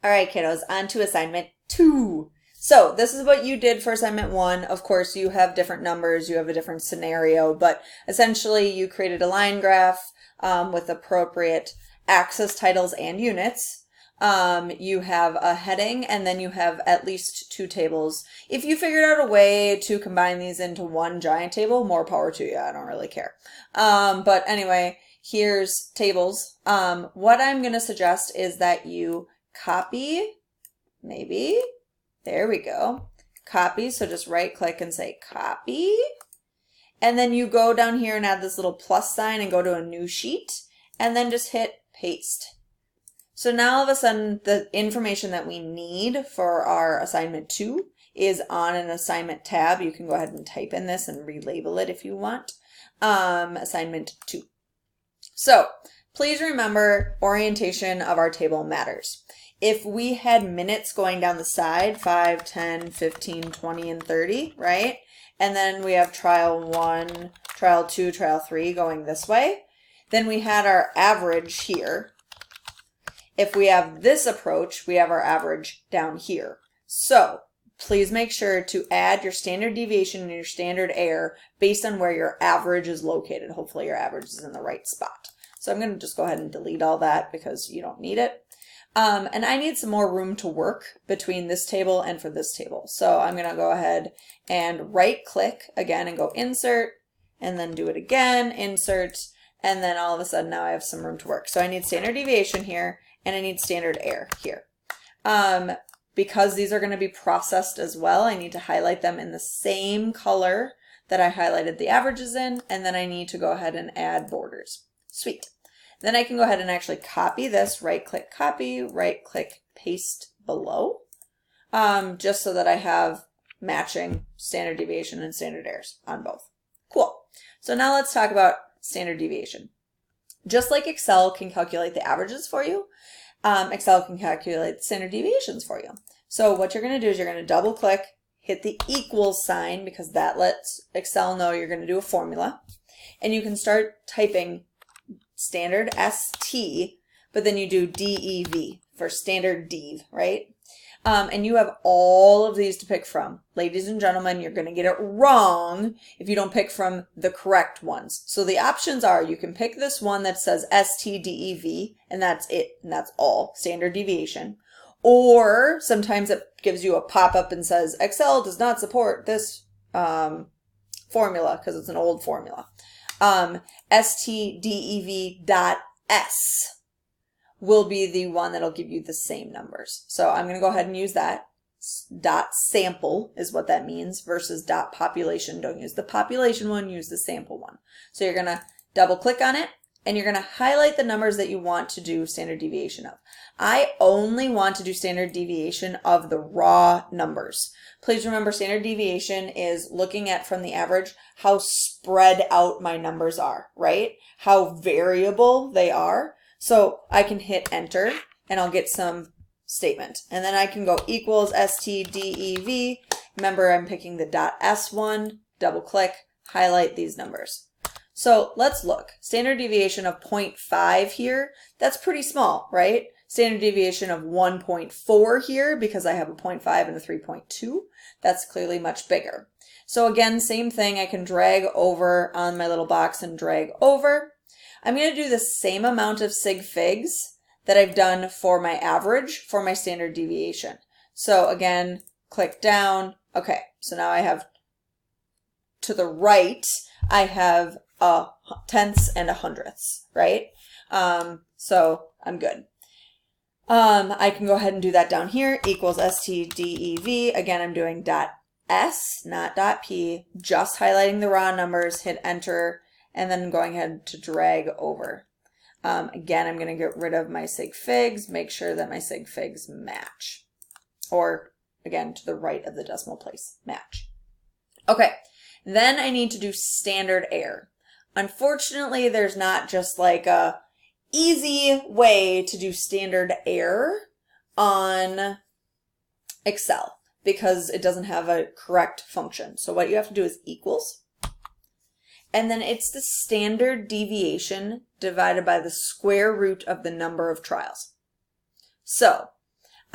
All right, kiddos, on to assignment 2. So this is what you did for assignment 1. Of course, you have different numbers, you have a different scenario, but essentially you created a line graph with appropriate axis, titles, and units. You have a heading, and then you have at least 2 tables. If you figured out a way to combine these into one giant table, more power to you. I don't really care. But anyway, here's tables. What I'm going to suggest is that you copy, maybe, there we go, copy, so just right click and say copy, and then you go down here and add this little plus sign and go to a new sheet, and then just hit paste. So now all of a sudden the information that we need for our assignment 2 is on an assignment tab. You can go ahead and type in this and relabel it if you want. Assignment 2. So please remember, orientation of our table matters. If we had minutes going down the side, 5, 10, 15, 20, and 30, right? And then we have trial 1, trial 2, trial 3 going this way. Then we had our average here. If we have this approach, we have our average down here. So please make sure to add your standard deviation and your standard error based on where your average is located. Hopefully your average is in the right spot. So I'm going to just go ahead and delete all that because you don't need it. And I need some more room to work between this table and for this table. So I'm going to go ahead and right click again and go insert, and then do it again, insert, and then all of a sudden now I have some room to work. So I need standard deviation here, and I need standard error here. Because these are going to be processed as well, I need to highlight them in the same color that I highlighted the averages in, and then I need to go ahead and add borders. Sweet. Then I can go ahead and actually copy this, right click copy, right click paste below, just so that I have matching standard deviation and standard errors on both. Cool. So now let's talk about standard deviation. Just like Excel can calculate the averages for you, Excel can calculate standard deviations for you. So what you're going to do is you're going to double click, hit the equals sign because that lets Excel know you're going to do a formula, and you can start typing standard ST, but then you do DEV for standard dev, right? And you have all of these to pick from. Ladies and gentlemen, you're going to get it wrong if you don't pick from the correct ones. So the options are, you can pick this one that says STDEV, and that's it, and that's all, standard deviation. Or sometimes it gives you a pop-up and says, Excel does not support this formula because it's an old formula. STDEV.S will be the one that'll give you the same numbers. So I'm going to go ahead and use that. Dot sample is what that means versus dot population. Don't use the population one, use the sample one. So you're going to double click on it, and you're going to highlight the numbers that you want to do standard deviation of. I only want to do standard deviation of the raw numbers. Please remember, standard deviation is looking at from the average how spread out my numbers are, right? How variable they are. So I can hit enter and I'll get some statement. And then I can go equals STDEV. Remember, I'm picking the .S one, double click, highlight these numbers. So let's look. Standard deviation of 0.5 here, that's pretty small, right? Standard deviation of 1.4 here, because I have a 0.5 and a 3.2, that's clearly much bigger. So again, same thing, I can drag over on my little box and drag over. I'm going to do the same amount of sig figs that I've done for my average for my standard deviation. So again, click down. Okay, so now I have to the right, I have tenths and a hundredths, right? So I'm good. I can go ahead and do that down here, equals STDEV. Again, I'm doing .S, not .P, just highlighting the raw numbers, hit enter, and then going ahead to drag over. Again, I'm going to get rid of my sig figs, make sure that my sig figs match. Or, again, to the right of the decimal place, match. Okay, then I need to do standard error. Unfortunately, there's not just like a easy way to do standard error on Excel because it doesn't have a correct function. So what you have to do is equals, and then it's the standard deviation divided by the square root of the number of trials. So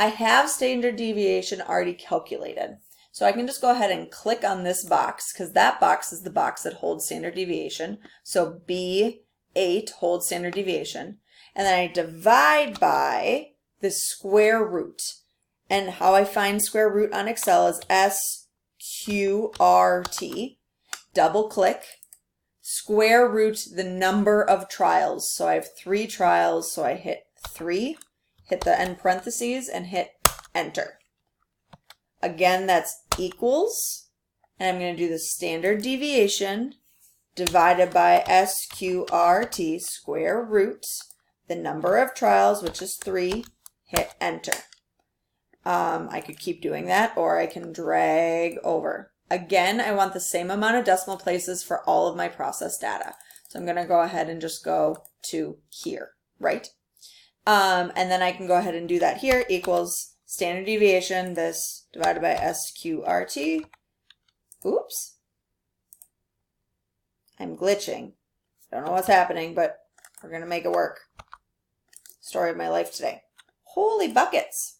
I have standard deviation already calculated. So I can just go ahead and click on this box because that box is the box that holds standard deviation. So B8 holds standard deviation. And then I divide by the square root. And how I find square root on Excel is SQRT. Double click. Square root the number of trials. So I have 3 trials. So I hit 3, hit the end parentheses, and hit enter. Again, that's equals, and I'm going to do the standard deviation divided by SQRT, square root, the number of trials, which is 3, hit enter. I could keep doing that, or I can drag over. Again, I want the same amount of decimal places for all of my process data. So I'm going to go ahead and just go to here, right? And then I can go ahead and do that here, equals standard deviation, this divided by SQRT. Oops. I'm glitching. Don't know what's happening, but we're going to make it work. Story of my life today. Holy buckets.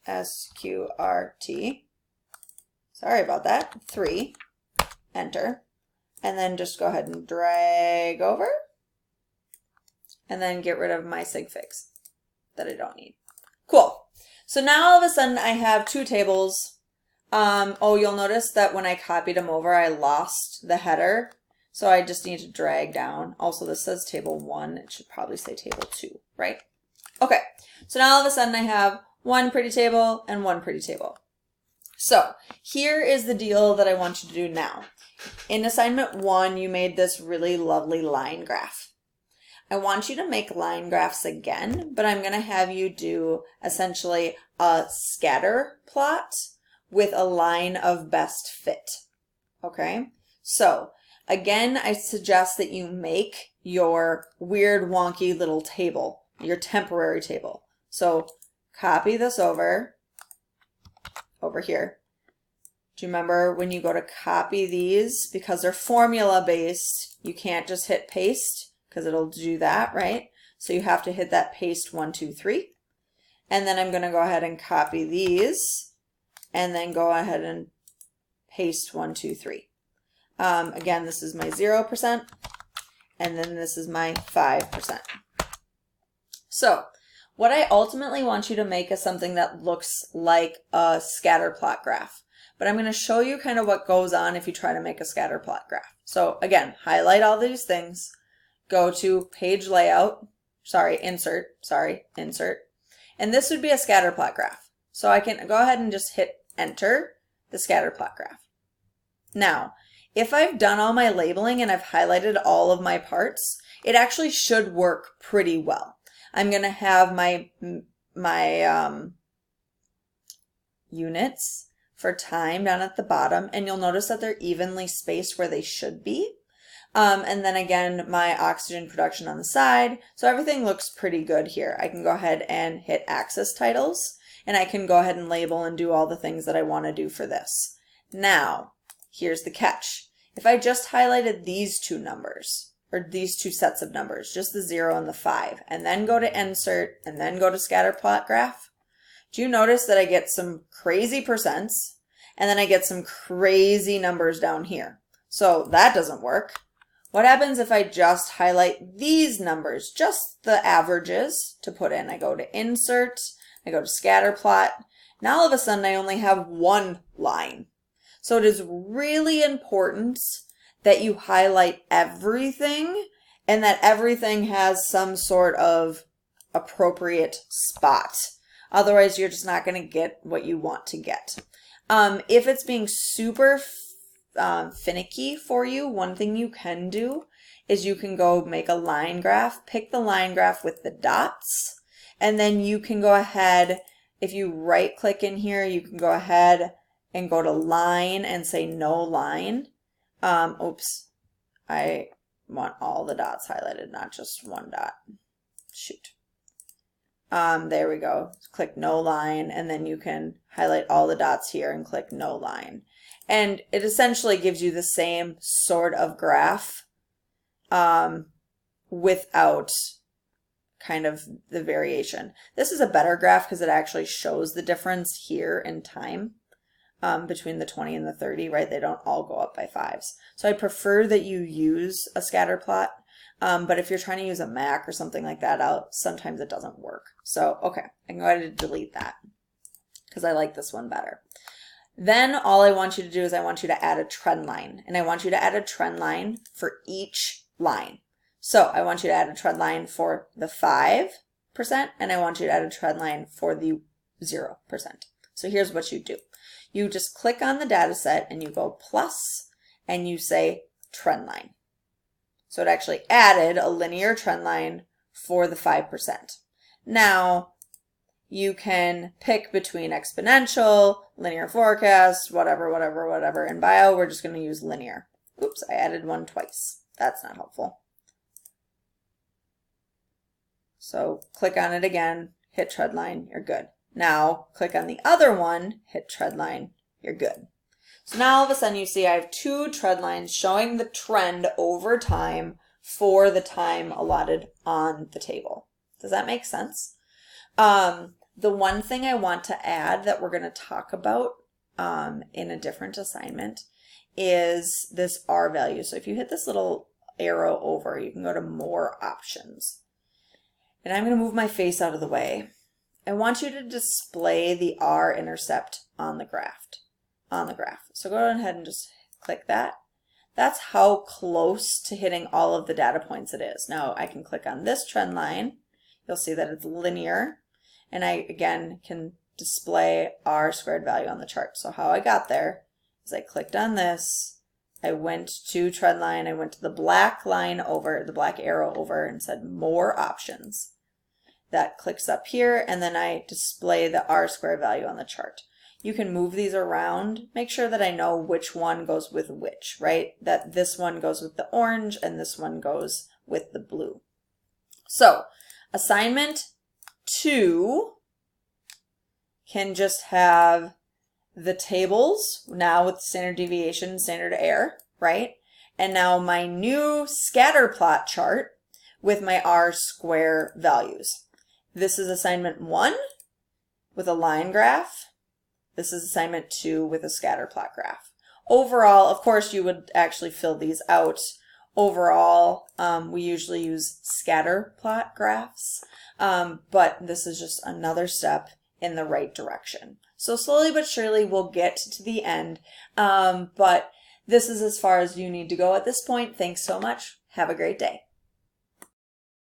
SQRT. Sorry about that. 3. Enter. And then just go ahead and drag over. And then get rid of my sig figs that I don't need. Cool. So now all of a sudden I have 2 tables. Oh, you'll notice that when I copied them over, I lost the header. So I just need to drag down. Also, this says table 1. It should probably say table 2, right? Okay. So now all of a sudden I have 1 pretty table and 1 pretty table. So here is the deal that I want you to do now. In assignment 1, you made this really lovely line graph. I want you to make line graphs again, but I'm going to have you do essentially a scatter plot with a line of best fit. Okay? So again, I suggest that you make your weird wonky little table, your temporary table. So copy this over here. Do you remember when you go to copy these, because they're formula based, you can't just hit paste because it'll do that, right? So you have to hit that paste 1, 2, 3. And then I'm going to go ahead and copy these and then go ahead and paste 1, 2, 3. Again, this is my 0%, and then this is my 5%. So what I ultimately want you to make is something that looks like a scatter plot graph. But I'm going to show you kind of what goes on if you try to make a scatter plot graph. So again, highlight all these things, go to page layout, insert, and this would be a scatter plot graph. So I can go ahead and just hit enter the scatter plot graph. Now, if I've done all my labeling and I've highlighted all of my parts, it actually should work pretty well. I'm going to have my units for time down at the bottom, and you'll notice that they're evenly spaced where they should be. And then again, my oxygen production on the side. So everything looks pretty good here. I can go ahead and hit axis titles, and I can go ahead and label and do all the things that I want to do for this. Now, here's the catch. If I just highlighted these 2 numbers, or these 2 sets of numbers, just the 0 and the 5, and then go to insert, and then go to scatter plot graph, do you notice that I get some crazy percents, and then I get some crazy numbers down here? So that doesn't work. What happens if I just highlight these numbers, just the averages to put in? I go to insert, I go to scatter plot. Now all of a sudden I only have 1 line. So it is really important that you highlight everything and that everything has some sort of appropriate spot. Otherwise, you're just not going to get what you want to get. If it's being super finicky for you, one thing you can do is you can go make a line graph, pick the line graph with the dots, and then you can go ahead, if you right click in here, you can go ahead and go to line and say no line. Oops, I want all the dots highlighted, not just 1 dot. Shoot. There we go. Click no line, and then you can highlight all the dots here and click no line. And it essentially gives you the same sort of graph without kind of the variation. This is a better graph because it actually shows the difference here in time between the 20 and the 30, right? They don't all go up by 5s. So I prefer that you use a scatter plot, but if you're trying to use a Mac or something like that out, sometimes it doesn't work. So, okay, I can go ahead and delete that because I like this one better. Then all I want you to do is I want you to add a trend line, and I want you to add a trend line for each line. So I want you to add a trend line for the 5%, and I want you to add a trend line for the 0%. So here's what you do. You just click on the data set and you go plus, and you say trend line. So it actually added a linear trend line for the 5%. Now, you can pick between exponential, linear forecast, whatever. In bio, we're just going to use linear. Oops, I added one twice. That's not helpful. So click on it again, hit trend line, you're good. Now click on the other one, hit trend line, you're good. So now all of a sudden you see I have 2 trend lines showing the trend over time for the time allotted on the table. Does that make sense? The one thing I want to add that we're going to talk about in a different assignment is this R value. So if you hit this little arrow over, you can go to more options. And I'm going to move my face out of the way. I want you to display the R-intercept on the graph. So go ahead and just click that. That's how close to hitting all of the data points it is. Now I can click on this trend line. You'll see that it's linear. And I, again, can display R squared value on the chart. So how I got there is I clicked on this, I went to trend line, I went to the black line over, the black arrow over, and said more options. That clicks up here, and then I display the R squared value on the chart. You can move these around, make sure that I know which one goes with which, right? That this one goes with the orange and this one goes with the blue. So, assignment 2 can just have the tables now with standard deviation, standard error, right? And now my new scatter plot chart with my R square values. This is assignment 1 with a line graph. This is assignment 2 with a scatter plot graph. Overall, of course, you would actually fill these out. Overall, we usually use scatter plot graphs, but this is just another step in the right direction. So slowly but surely we'll get to the end, but this is as far as you need to go at this point. Thanks so much. Have a great day.